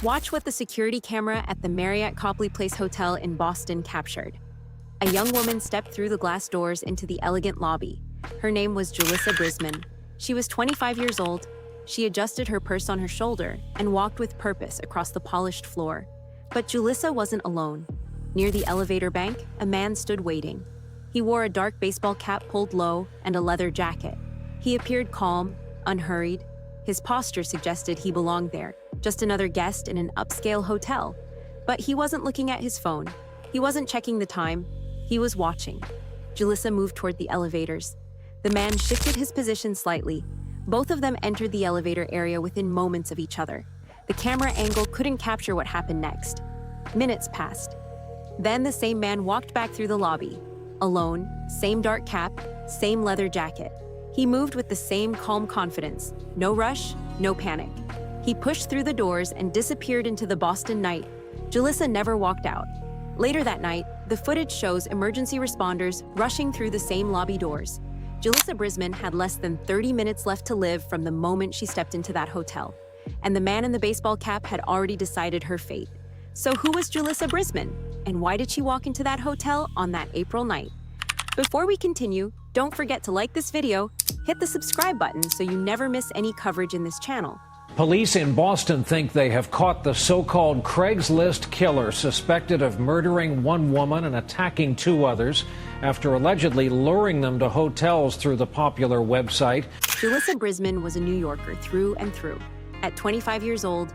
Watch what the security camera at the Marriott Copley Place Hotel in Boston captured. A young woman stepped through the glass doors into the elegant lobby. Her name was Julissa Brisman. She was 25 years old. She adjusted her purse on her shoulder and walked with purpose across the polished floor. But Julissa wasn't alone. Near the elevator bank, a man stood waiting. He wore a dark baseball cap pulled low and a leather jacket. He appeared calm, unhurried. His posture suggested he belonged there, just another guest in an upscale hotel. But he wasn't looking at his phone. He wasn't checking the time. He was watching. Julissa moved toward the elevators. The man shifted his position slightly. Both of them entered the elevator area within moments of each other. The camera angle couldn't capture what happened next. Minutes passed. Then the same man walked back through the lobby. Alone, same dark cap, same leather jacket. He moved with the same calm confidence. No rush, no panic. He pushed through the doors and disappeared into the Boston night. Julissa never walked out. Later that night, the footage shows emergency responders rushing through the same lobby doors. Julysa Brisman had less than 30 minutes left to live from the moment she stepped into that hotel. And the man in the baseball cap had already decided her fate. So who was Julissa Brisman? And why did she walk into that hotel on that April night? Before we continue, don't forget to like this video, hit the subscribe button so you never miss any coverage in this channel. Police in Boston think they have caught the so-called Craigslist killer suspected of murdering one woman and attacking two others after allegedly luring them to hotels through the popular website. Julissa Brisman was a New Yorker through and through. At 25 years old,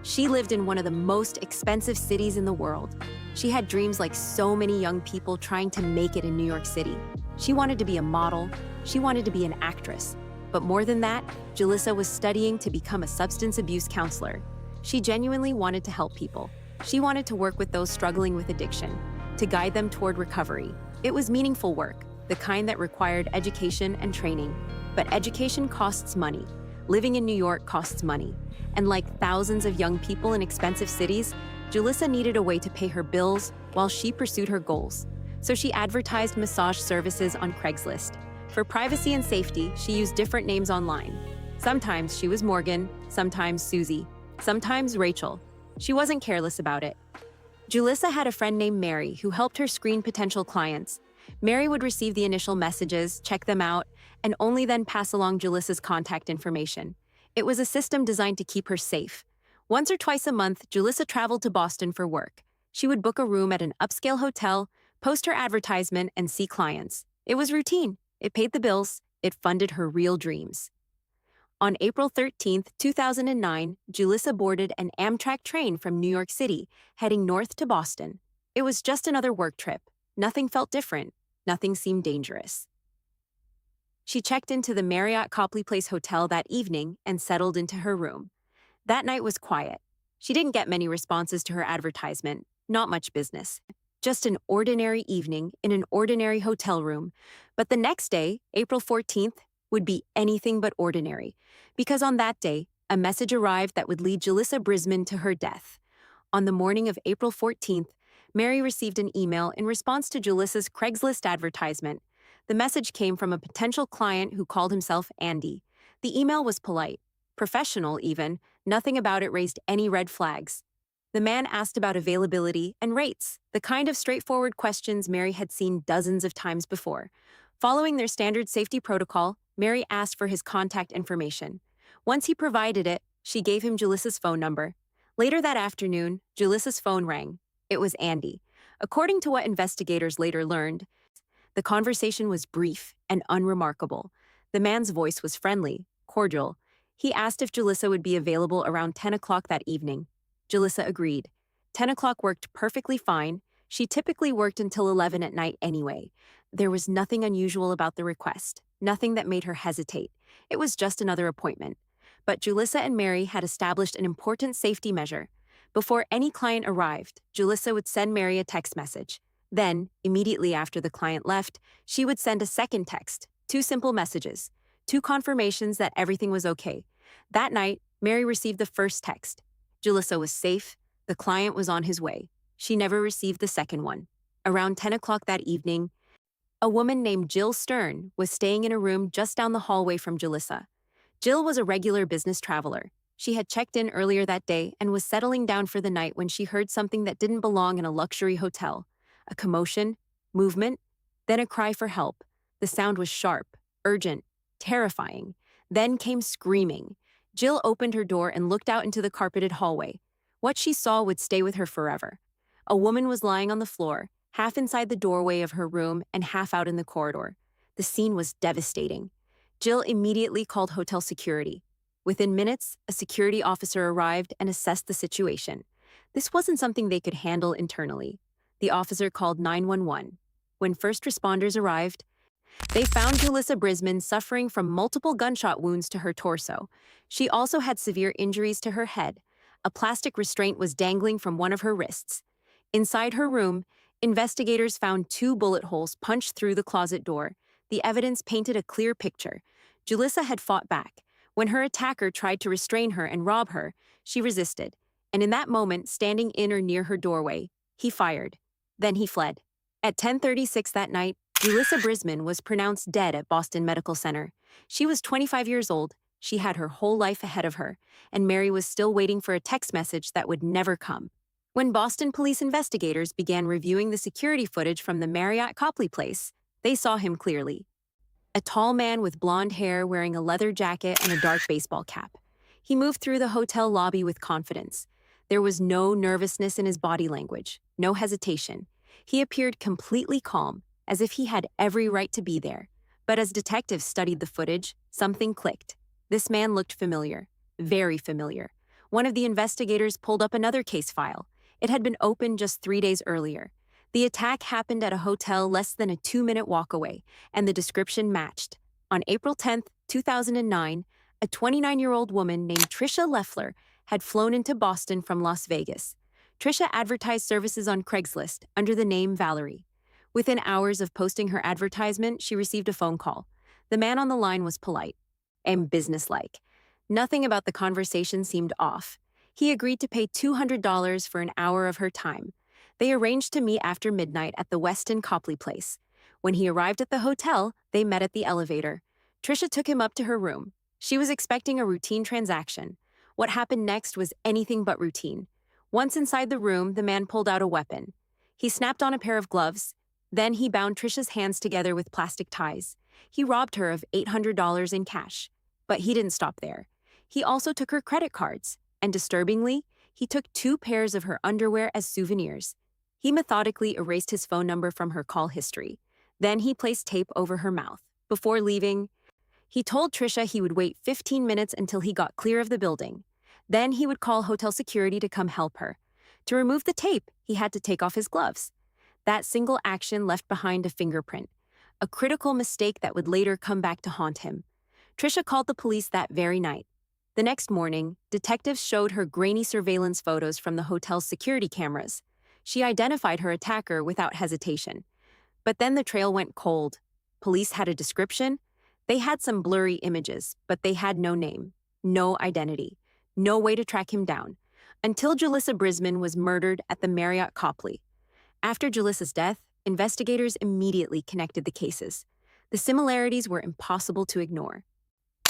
she lived in one of the most expensive cities in the world. She had dreams like so many young people trying to make it in New York City. She wanted to be a model. She wanted to be an actress. But more than that, Julissa was studying to become a substance abuse counselor. She genuinely wanted to help people. She wanted to work with those struggling with addiction, to guide them toward recovery. It was meaningful work, the kind that required education and training. But education costs money. Living in New York costs money. And like thousands of young people in expensive cities, Julissa needed a way to pay her bills while she pursued her goals. So she advertised massage services on Craigslist. For privacy and safety, she used different names online. Sometimes she was Morgan, sometimes Susie, sometimes Rachel. She wasn't careless about it. Julissa had a friend named Mary who helped her screen potential clients. Mary would receive the initial messages, check them out, and only then pass along Julissa's contact information. It was a system designed to keep her safe. Once or twice a month, Julissa traveled to Boston for work. She would book a room at an upscale hotel, post her advertisement, and see clients. It was routine. It paid the bills. It funded her real dreams. On April 13, 2009, Julissa boarded an Amtrak train from New York City, heading north to Boston. It was just another work trip. Nothing felt different. Nothing seemed dangerous. She checked into the Marriott Copley Place Hotel that evening and settled into her room. That night was quiet. She didn't get many responses to her advertisement, not much business. Just an ordinary evening in an ordinary hotel room. But the next day, April 14th, would be anything but ordinary. Because on that day, a message arrived that would lead Julissa Brisman to her death. On the morning of April 14th, Mary received an email in response to Julissa's Craigslist advertisement. The message came from a potential client who called himself Andy. The email was polite, professional even. Nothing about it raised any red flags. The man asked about availability and rates, the kind of straightforward questions Mary had seen dozens of times before. Following their standard safety protocol, Mary asked for his contact information. Once he provided it, she gave him Julissa's phone number. Later that afternoon, Julissa's phone rang. It was Andy. According to what investigators later learned, the conversation was brief and unremarkable. The man's voice was friendly, cordial. He asked if Julissa would be available around 10 o'clock that evening. Julissa agreed. 10 o'clock worked perfectly fine. She typically worked until 11 at night anyway. There was nothing unusual about the request, nothing that made her hesitate. It was just another appointment. But Julissa and Mary had established an important safety measure. Before any client arrived, Julissa would send Mary a text message. Then, immediately after the client left, she would send a second text, 2 simple messages, 2 confirmations that everything was okay. That night, Mary received the first text. Julissa was safe. The client was on his way. She never received the second one. Around 10 o'clock that evening, a woman named Jill Stern was staying in a room just down the hallway from Julissa. Jill was a regular business traveler. She had checked in earlier that day and was settling down for the night when she heard something that didn't belong in a luxury hotel. A commotion, movement, then a cry for help. The sound was sharp, urgent, terrifying. Then came screaming. Jill opened her door and looked out into the carpeted hallway. What she saw would stay with her forever. A woman was lying on the floor, half inside the doorway of her room and half out in the corridor. The scene was devastating. Jill immediately called hotel security. Within minutes, a security officer arrived and assessed the situation. This wasn't something they could handle internally. The officer called 911. When first responders arrived, they found Julissa Brisman suffering from multiple gunshot wounds to her torso. She also had severe injuries to her head. A plastic restraint was dangling from one of her wrists. Inside her room, investigators found 2 bullet holes punched through the closet door. The evidence painted a clear picture. Julissa had fought back. When her attacker tried to restrain her and rob her, she resisted. And in that moment, standing in or near her doorway, he fired. Then he fled. At 10:36 that night, Julissa Brisman was pronounced dead at Boston Medical Center. She was 25 years old. She had her whole life ahead of her, and Mary was still waiting for a text message that would never come. When Boston police investigators began reviewing the security footage from the Marriott Copley place, they saw him clearly. A tall man with blonde hair wearing a leather jacket and a dark baseball cap. He moved through the hotel lobby with confidence. There was no nervousness in his body language, no hesitation. He appeared completely calm, as if he had every right to be there. But as detectives studied the footage, something clicked. This man looked familiar, very familiar. One of the investigators pulled up another case file. It had been opened just 3 days earlier. The attack happened at a hotel less than a 2-minute walk away, and the description matched. On April 10, 2009, a 29-year-old woman named Tricia Leffler had flown into Boston from Las Vegas. Tricia advertised services on Craigslist under the name Valerie. Within hours of posting her advertisement, she received a phone call. The man on the line was polite and businesslike. Nothing about the conversation seemed off. He agreed to pay $200 for an hour of her time. They arranged to meet after midnight at the Westin Copley place. When he arrived at the hotel, they met at the elevator. Tricia took him up to her room. She was expecting a routine transaction. What happened next was anything but routine. Once inside the room, the man pulled out a weapon. He snapped on a pair of gloves. Then he bound Tricia's hands together with plastic ties. He robbed her of $800 in cash. But he didn't stop there. He also took her credit cards, and disturbingly, he took 2 pairs of her underwear as souvenirs. He methodically erased his phone number from her call history. Then he placed tape over her mouth. Before leaving, he told Tricia he would wait 15 minutes until he got clear of the building. Then he would call hotel security to come help her. To remove the tape, he had to take off his gloves. That single action left behind a fingerprint, a critical mistake that would later come back to haunt him. Tricia called the police that very night. The next morning, detectives showed her grainy surveillance photos from the hotel's security cameras. She identified her attacker without hesitation. But then the trail went cold. Police had a description. They had some blurry images, but they had no name, no identity, no way to track him down, until Julissa Brisman was murdered at the Marriott Copley. After Julissa's death, investigators immediately connected the cases. The similarities were impossible to ignore.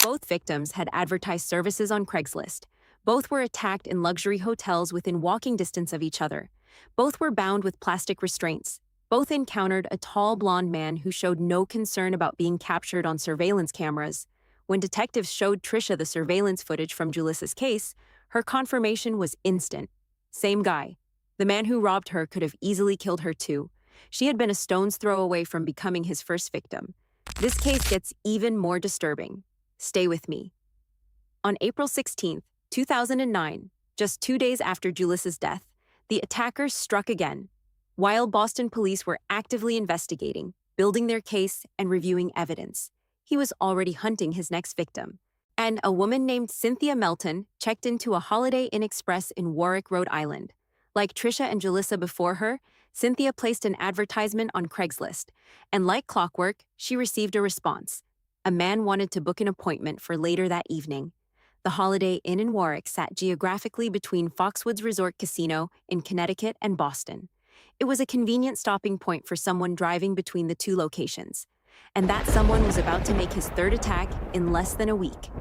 Both victims had advertised services on Craigslist. Both were attacked in luxury hotels within walking distance of each other. Both were bound with plastic restraints. Both encountered a tall blonde man who showed no concern about being captured on surveillance cameras. When detectives showed Tricia the surveillance footage from Julissa's case, her confirmation was instant. Same guy. The man who robbed her could have easily killed her too. She had been a stone's throw away from becoming his first victim. This case gets even more disturbing. Stay with me. On April 16, 2009, just 2 days after Julissa's death, the attackers struck again. While Boston police were actively investigating, building their case, and reviewing evidence, he was already hunting his next victim. And a woman named Cynthia Melton checked into a Holiday Inn Express in Warwick, Rhode Island. Like Tricia and Julissa before her, Cynthia placed an advertisement on Craigslist, and like clockwork, she received a response. A man wanted to book an appointment for later that evening. The Holiday Inn in Warwick sat geographically between Foxwoods Resort Casino in Connecticut and Boston. It was a convenient stopping point for someone driving between the two locations. And that someone was about to make his third attack in less than a week.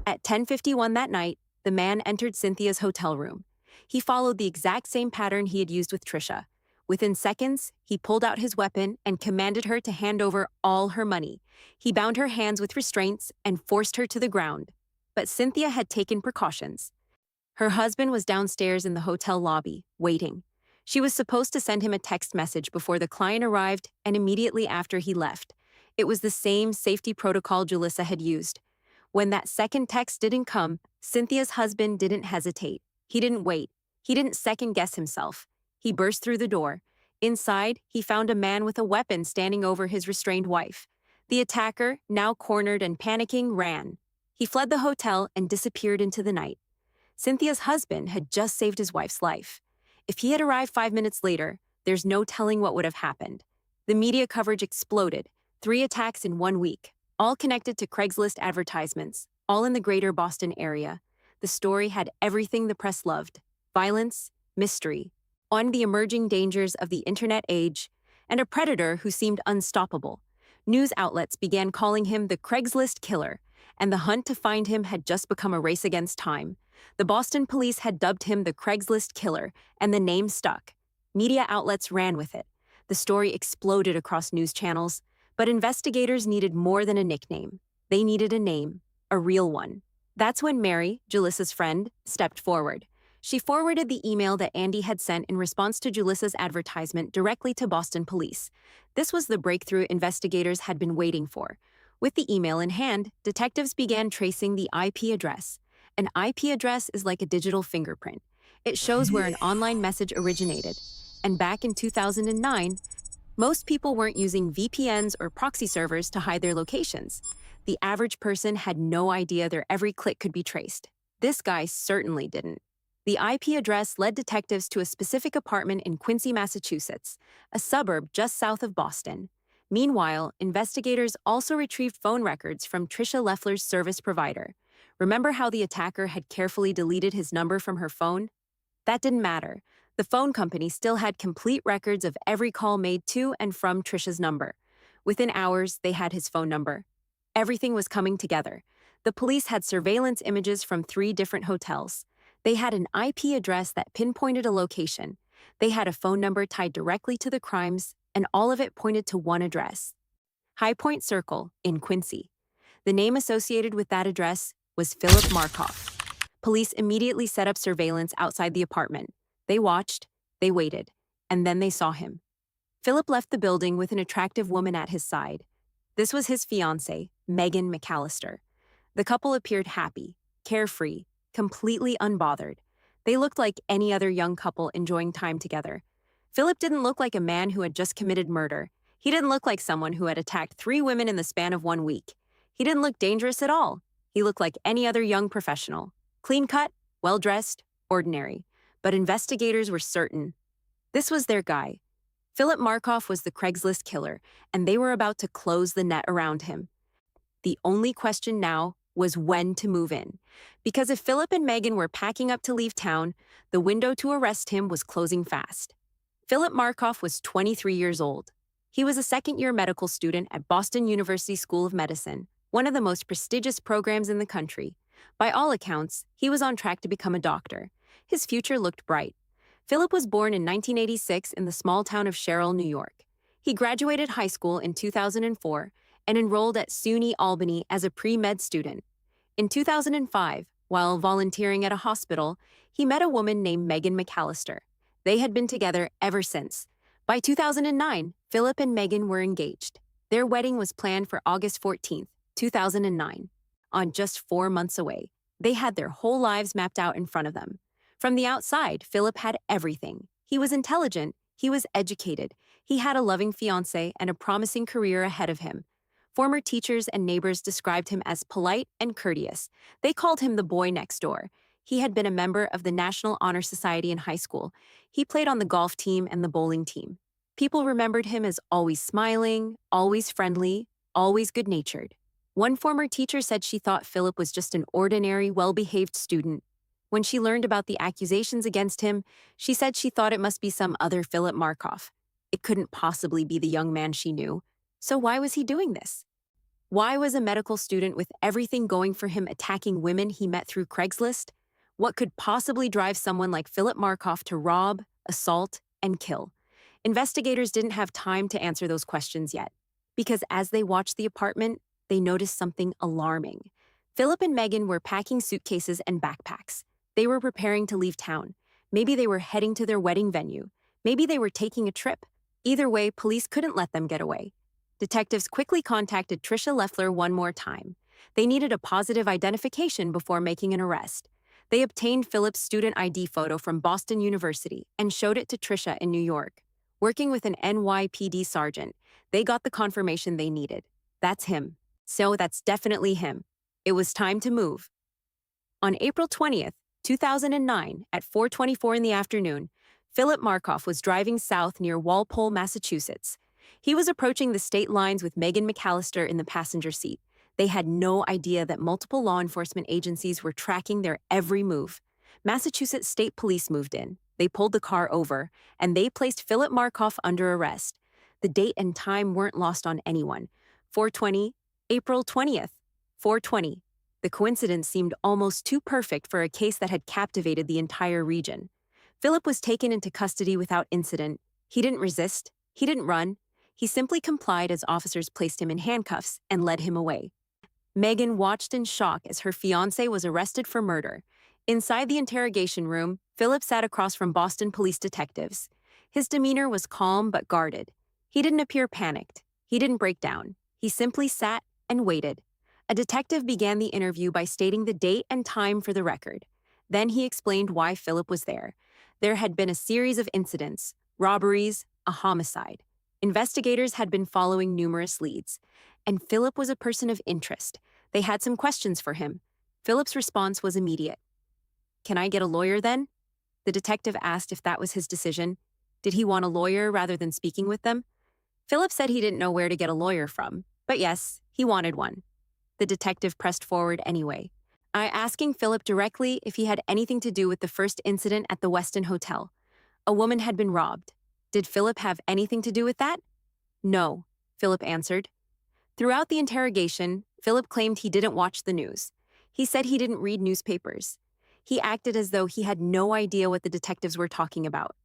At 10:51 that night, the man entered Cynthia's hotel room. He followed the exact same pattern he had used with Trisha. Within seconds, he pulled out his weapon and commanded her to hand over all her money. He bound her hands with restraints and forced her to the ground. But Cynthia had taken precautions. Her husband was downstairs in the hotel lobby, waiting. She was supposed to send him a text message before the client arrived and immediately after he left. It was the same safety protocol Julissa had used. When that second text didn't come, Cynthia's husband didn't hesitate. He didn't wait. He didn't second-guess himself. He burst through the door. Inside, he found a man with a weapon standing over his restrained wife. The attacker, now cornered and panicking, ran. He fled the hotel and disappeared into the night. Cynthia's husband had just saved his wife's life. If he had arrived 5 minutes later, there's no telling what would have happened. The media coverage exploded. 3 attacks in 1 week, all connected to Craigslist advertisements, all in the greater Boston area. The story had everything the press loved: violence, mystery, on the emerging dangers of the internet age, and a predator who seemed unstoppable. News outlets began calling him the Craigslist killer, and the hunt to find him had just become a race against time. The Boston police had dubbed him the Craigslist killer, and the name stuck. Media outlets ran with it. The story exploded across news channels, but investigators needed more than a nickname. They needed a name, a real one. That's when Mary, Julissa's friend, stepped forward. She forwarded the email that Andy had sent in response to Julissa's advertisement directly to Boston police. This was the breakthrough investigators had been waiting for. With the email in hand, detectives began tracing the IP address. An IP address is like a digital fingerprint. It shows where an online message originated. And back in 2009, most people weren't using VPNs or proxy servers to hide their locations. The average person had no idea their every click could be traced. This guy certainly didn't. The IP address led detectives to a specific apartment in Quincy, Massachusetts, a suburb just south of Boston. Meanwhile, investigators also retrieved phone records from Trisha Leffler's service provider. Remember how the attacker had carefully deleted his number from her phone? That didn't matter. The phone company still had complete records of every call made to and from Trisha's number. Within hours, they had his phone number. Everything was coming together. The police had surveillance images from 3 different hotels. They had an IP address that pinpointed a location. They had a phone number tied directly to the crimes, and all of it pointed to one address: High Point Circle in Quincy. The name associated with that address was Philip Markoff. Police immediately set up surveillance outside the apartment. They watched, they waited, and then they saw him. Philip left the building with an attractive woman at his side. This was his fiancée, Megan McAllister. The couple appeared happy, carefree, completely unbothered. They looked like any other young couple enjoying time together. Philip didn't look like a man who had just committed murder. He didn't look like someone who had attacked 3 women in the span of 1 week. He didn't look dangerous at all. He looked like any other young professional. Clean-cut, well-dressed, ordinary. But investigators were certain. This was their guy. Philip Markoff was the Craigslist killer, and they were about to close the net around him. The only question now was when to move in. Because if Philip and Megan were packing up to leave town, the window to arrest him was closing fast. Philip Markoff was 23 years old. He was a second-year medical student at Boston University School of Medicine, one of the most prestigious programs in the country. By all accounts, he was on track to become a doctor. His future looked bright. Philip was born in 1986 in the small town of Sherrill, New York. He graduated high school in 2004 and enrolled at SUNY Albany as a pre-med student. In 2005, while volunteering at a hospital, he met a woman named Megan McAllister. They had been together ever since. By 2009, Philip and Megan were engaged. Their wedding was planned for August 14th, 2009. On just 4 months away, they had their whole lives mapped out in front of them. From the outside, Philip had everything. He was intelligent, he was educated, he had a loving fiancée and a promising career ahead of him. Former teachers and neighbors described him as polite and courteous. They called him the boy next door. He had been a member of the National Honor Society in high school. He played on the golf team and the bowling team. People remembered him as always smiling, always friendly, always good-natured. One former teacher said she thought Philip was just an ordinary, well-behaved student. When she learned about the accusations against him, she said she thought it must be some other Philip Markoff. It couldn't possibly be the young man she knew. So why was he doing this? Why was a medical student with everything going for him attacking women he met through Craigslist? What could possibly drive someone like Philip Markoff to rob, assault, and kill? Investigators didn't have time to answer those questions yet, because as they watched the apartment, they noticed something alarming. Philip and Megan were packing suitcases and backpacks. They were preparing to leave town. Maybe they were heading to their wedding venue. Maybe they were taking a trip. Either way, police couldn't let them get away. Detectives quickly contacted Tricia Leffler one more time. They needed a positive identification before making an arrest. They obtained Philip's student ID photo from Boston University and showed it to Tricia in New York. Working with an NYPD sergeant, they got the confirmation they needed. That's him. So that's definitely him. It was time to move. On April 20th, 2009, at 4:24 in the afternoon, Philip Markoff was driving south near Walpole, Massachusetts. He was approaching the state lines with Megan McAllister in the passenger seat. They had no idea that multiple law enforcement agencies were tracking their every move. Massachusetts State Police moved in. They pulled the car over, and they placed Philip Markoff under arrest. The date and time weren't lost on anyone. 4:20, April 20th, 4:20. The coincidence seemed almost too perfect for a case that had captivated the entire region. Philip was taken into custody without incident. He didn't resist. He didn't run. He simply complied as officers placed him in handcuffs and led him away. Megan watched in shock as her fiancé was arrested for murder. Inside the interrogation room, Philip sat across from Boston police detectives. His demeanor was calm but guarded. He didn't appear panicked. He didn't break down. He simply sat and waited. A detective began the interview by stating the date and time for the record. Then he explained why Philip was there. There had been a series of incidents, robberies, a homicide. Investigators had been following numerous leads, and Philip was a person of interest. They had some questions for him. Philip's response was immediate. "Can I get a lawyer then?" The detective asked if that was his decision. Did he want a lawyer rather than speaking with them? Philip said he didn't know where to get a lawyer from, but yes, he wanted one. The detective pressed forward anyway, asking Philip directly if he had anything to do with the first incident at the Westin Hotel. A woman had been robbed. Did Philip have anything to do with that? No, Philip answered. Throughout the interrogation, Philip claimed he didn't watch the news. He said he didn't read newspapers. He acted as though he had no idea what the detectives were talking about.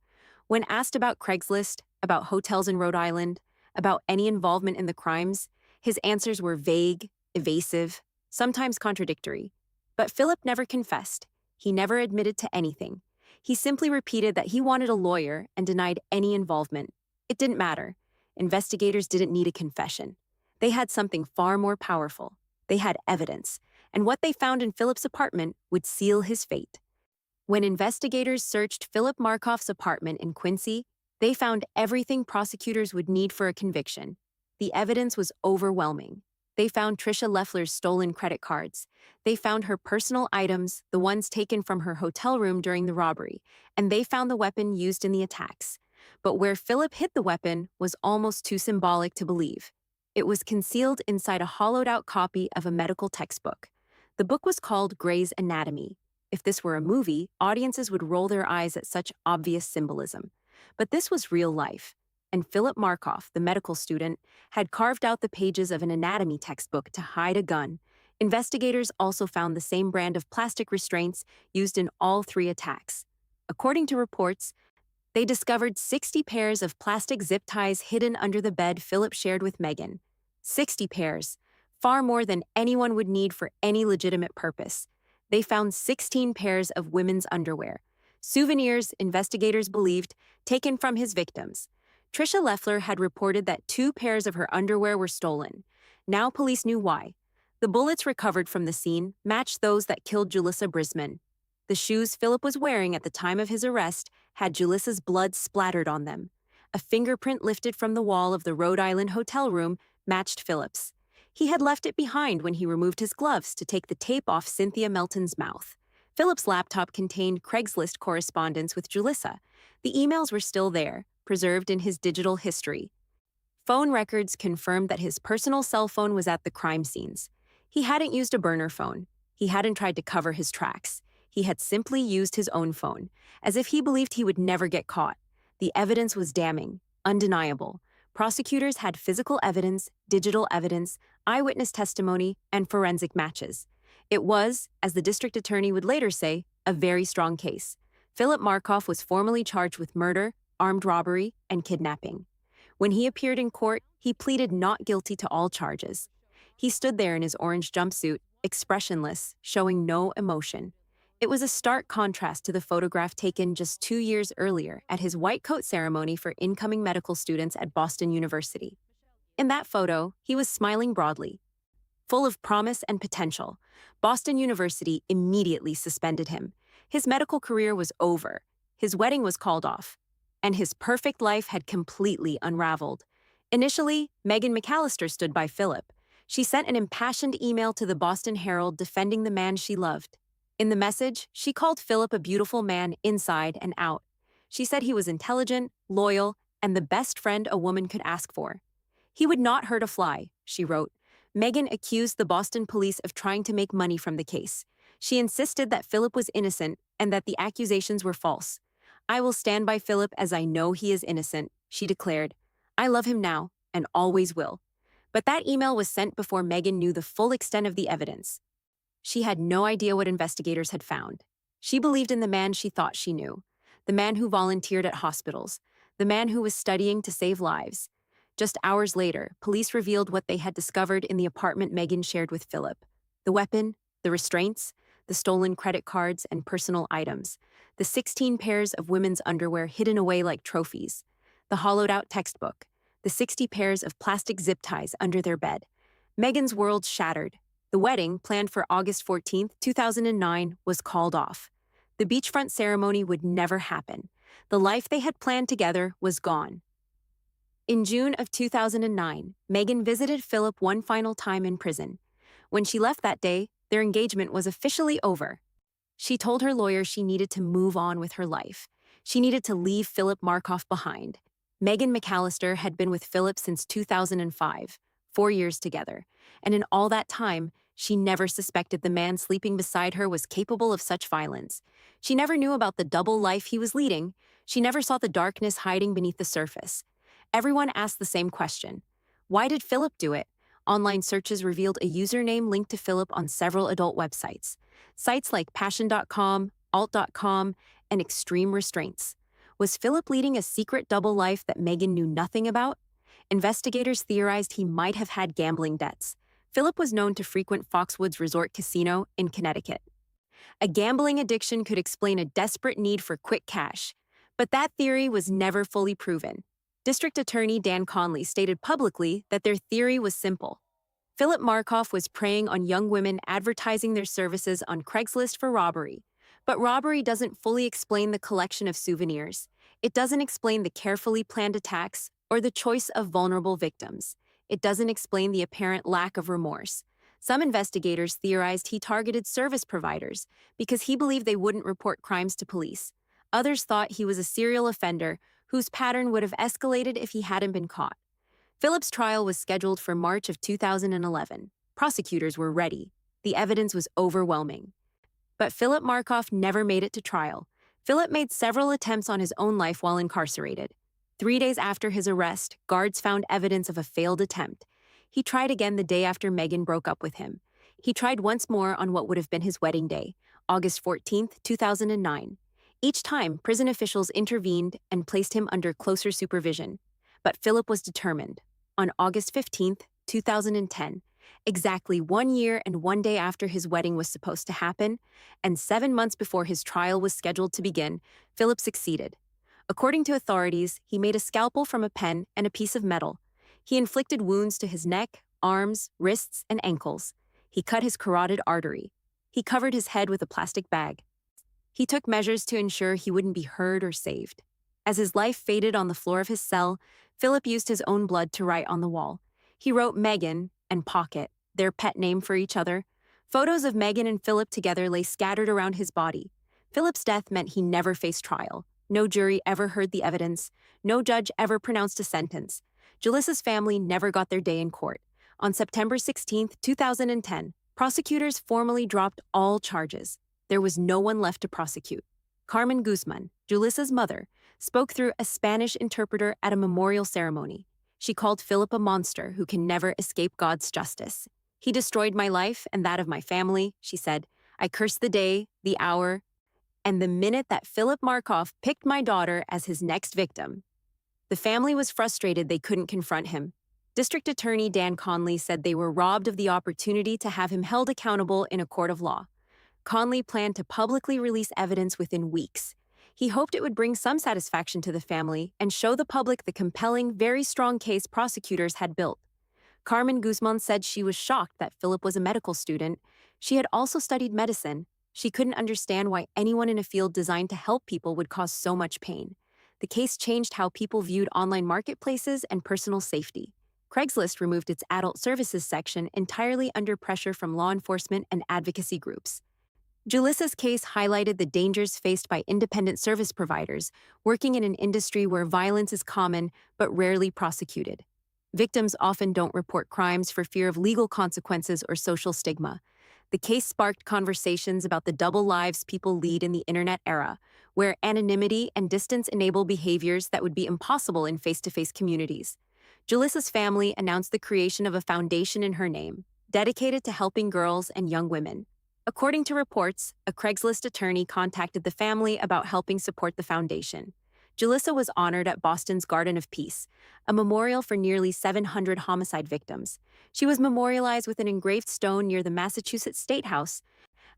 When asked about Craigslist, about hotels in Rhode Island, about any involvement in the crimes, his answers were vague, evasive, sometimes contradictory. But Philip never confessed. He never admitted to anything. He simply repeated that he wanted a lawyer and denied any involvement. It didn't matter. Investigators didn't need a confession. They had something far more powerful. They had evidence, and what they found in Philip's apartment would seal his fate. When investigators searched Philip Markoff's apartment in Quincy, they found everything prosecutors would need for a conviction. The evidence was overwhelming. They found Tricia Leffler's stolen credit cards. They found her personal items, the ones taken from her hotel room during the robbery, and they found the weapon used in the attacks. But where Philip hid the weapon was almost too symbolic to believe. It was concealed inside a hollowed-out copy of a medical textbook. The book was called Gray's Anatomy. If this were a movie, audiences would roll their eyes at such obvious symbolism. But this was real life. And Philip Markoff, the medical student, had carved out the pages of an anatomy textbook to hide a gun. Investigators also found the same brand of plastic restraints used in all three attacks. According to reports, they discovered 60 pairs of plastic zip ties hidden under the bed Philip shared with Megan. 60 pairs, far more than anyone would need for any legitimate purpose. They found 16 pairs of women's underwear, souvenirs investigators believed taken from his victims. Tricia Leffler had reported that 2 pairs of her underwear were stolen. Now police knew why. The bullets recovered from the scene matched those that killed Julissa Brisman. The shoes Philip was wearing at the time of his arrest had Julissa's blood splattered on them. A fingerprint lifted from the wall of the Rhode Island hotel room matched Philip's. He had left it behind when he removed his gloves to take the tape off Cynthia Melton's mouth. Philip's laptop contained Craigslist correspondence with Julissa. The emails were still there, preserved in his digital history. Phone records confirmed that his personal cell phone was at the crime scenes. He hadn't used a burner phone. He hadn't tried to cover his tracks. He had simply used his own phone, as if he believed he would never get caught. The evidence was damning, undeniable. Prosecutors had physical evidence, digital evidence, eyewitness testimony, and forensic matches. It was, as the district attorney would later say, a very strong case. Philip Markoff was formally charged with murder, armed robbery, and kidnapping. When he appeared in court, he pleaded not guilty to all charges. He stood there in his orange jumpsuit, expressionless, showing no emotion. It was a stark contrast to the photograph taken just 2 years earlier at his white coat ceremony for incoming medical students at Boston University. In that photo, he was smiling broadly, full of promise and potential. Boston University immediately suspended him. His medical career was over, his wedding was called off, and his perfect life had completely unraveled. Initially, Megan McAllister stood by Philip. She sent an impassioned email to the Boston Herald defending the man she loved. In the message, she called Philip a beautiful man inside and out. She said he was intelligent, loyal, and the best friend a woman could ask for. He would not hurt a fly, she wrote. Megan accused the Boston police of trying to make money from the case. She insisted that Philip was innocent and that the accusations were false. "I will stand by Philip as I know he is innocent," she declared. "I love him now and always will." But that email was sent before Megan knew the full extent of the evidence. She had no idea what investigators had found. She believed in the man she thought she knew, the man who volunteered at hospitals, the man who was studying to save lives. Just hours later, police revealed what they had discovered in the apartment Megan shared with Philip. The weapon, the restraints, the stolen credit cards and personal items, the 16 pairs of women's underwear hidden away like trophies, the hollowed-out textbook, the 60 pairs of plastic zip ties under their bed. Megan's world shattered. The wedding, planned for August 14, 2009, was called off. The beachfront ceremony would never happen. The life they had planned together was gone. In June of 2009, Megan visited Philip one final time in prison. When she left that day, their engagement was officially over. She told her lawyer she needed to move on with her life. She needed to leave Philip Markoff behind. Megan McAllister had been with Philip since 2005, 4 years together, and in all that time, she never suspected the man sleeping beside her was capable of such violence. She never knew about the double life he was leading. She never saw the darkness hiding beneath the surface. Everyone asked the same question. Why did Philip do it? Online searches revealed a username linked to Philip on several adult websites. Sites like passion.com, alt.com, and Extreme Restraints. Was Philip leading a secret double life that Megan knew nothing about? Investigators theorized he might have had gambling debts. Philip was known to frequent Foxwoods Resort Casino in Connecticut. A gambling addiction could explain a desperate need for quick cash, but that theory was never fully proven. District Attorney Dan Conley stated publicly that their theory was simple. Philip Markoff was preying on young women advertising their services on Craigslist for robbery. But robbery doesn't fully explain the collection of souvenirs. It doesn't explain the carefully planned attacks or the choice of vulnerable victims. It doesn't explain the apparent lack of remorse. Some investigators theorized he targeted service providers because he believed they wouldn't report crimes to police. Others thought he was a serial offender whose pattern would have escalated if he hadn't been caught. Philip's trial was scheduled for March of 2011. Prosecutors were ready. The evidence was overwhelming. But Philip Markoff never made it to trial. Philip made several attempts on his own life while incarcerated. 3 days after his arrest, guards found evidence of a failed attempt. He tried again the day after Megan broke up with him. He tried once more on what would have been his wedding day, August 14, 2009. Each time, prison officials intervened and placed him under closer supervision. But Philip was determined. On August 15, 2010, exactly 1 year and 1 day after his wedding was supposed to happen, and 7 months before his trial was scheduled to begin, Philip succeeded. According to authorities, he made a scalpel from a pen and a piece of metal. He inflicted wounds to his neck, arms, wrists, and ankles. He cut his carotid artery. He covered his head with a plastic bag. He took measures to ensure he wouldn't be heard or saved. As his life faded on the floor of his cell, Philip used his own blood to write on the wall. He wrote Megan and Pocket, their pet name for each other. Photos of Megan and Philip together lay scattered around his body. Philip's death meant he never faced trial. No jury ever heard the evidence. No judge ever pronounced a sentence. Julissa's family never got their day in court. On September 16, 2010, prosecutors formally dropped all charges. There was no one left to prosecute. Carmen Guzman, Julissa's mother, spoke through a Spanish interpreter at a memorial ceremony. She called Philip a monster who can never escape God's justice. "He destroyed my life and that of my family," she said. "I curse the day, the hour, and the minute that Philip Markoff picked my daughter as his next victim. The family was frustrated they couldn't confront him. District Attorney Dan Conley said they were robbed of the opportunity to have him held accountable in a court of law. Conley planned to publicly release evidence within weeks. He hoped it would bring some satisfaction to the family and show the public the compelling, very strong case prosecutors had built. Carmen Guzman said she was shocked that Philip was a medical student. She had also studied medicine. She couldn't understand why anyone in a field designed to help people would cause so much pain. The case changed how people viewed online marketplaces and personal safety. Craigslist removed its adult services section entirely under pressure from law enforcement and advocacy groups. Julissa's case highlighted the dangers faced by independent service providers working in an industry where violence is common but rarely prosecuted. Victims often don't report crimes for fear of legal consequences or social stigma. The case sparked conversations about the double lives people lead in the internet era, where anonymity and distance enable behaviors that would be impossible in face-to-face communities. Julissa's family announced the creation of a foundation in her name, dedicated to helping girls and young women. According to reports, a Craigslist attorney contacted the family about helping support the foundation. Julissa was honored at Boston's Garden of Peace, a memorial for nearly 700 homicide victims. She was memorialized with an engraved stone near the Massachusetts State House,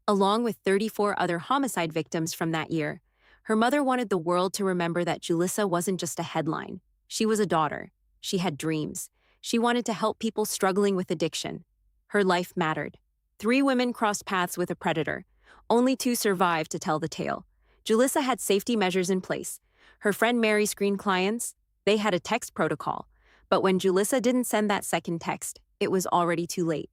along with 34 other homicide victims from that year. Her mother wanted the world to remember that Julissa wasn't just a headline. She was a daughter. She had dreams. She wanted to help people struggling with addiction. Her life mattered. 3 women crossed paths with a predator. Only 2 survived to tell the tale. Julissa had safety measures in place. Her friend Mary screened clients. They had a text protocol. But when Julissa didn't send that second text, it was already too late.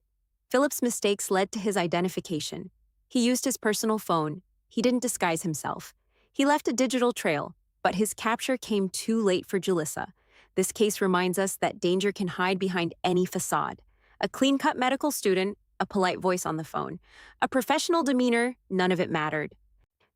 Philip's mistakes led to his identification. He used his personal phone. He didn't disguise himself. He left a digital trail, but his capture came too late for Julissa. This case reminds us that danger can hide behind any facade. A clean-cut medical student, a polite voice on the phone. A professional demeanor, none of it mattered.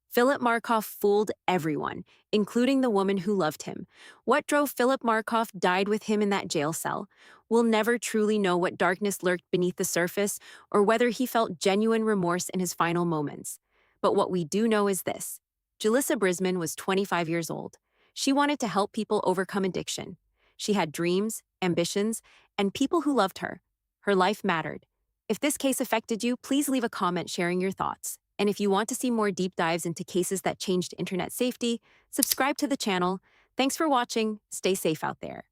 Philip Markoff fooled everyone, including the woman who loved him. What drove Philip Markoff died with him in that jail cell. We'll never truly know what darkness lurked beneath the surface or whether he felt genuine remorse in his final moments. But what we do know is this. Julysa Brisman was 25 years old. She wanted to help people overcome addiction. She had dreams, ambitions, and people who loved her. Her life mattered. If this case affected you, please leave a comment sharing your thoughts. And if you want to see more deep dives into cases that changed internet safety, subscribe to the channel. Thanks for watching. Stay safe out there.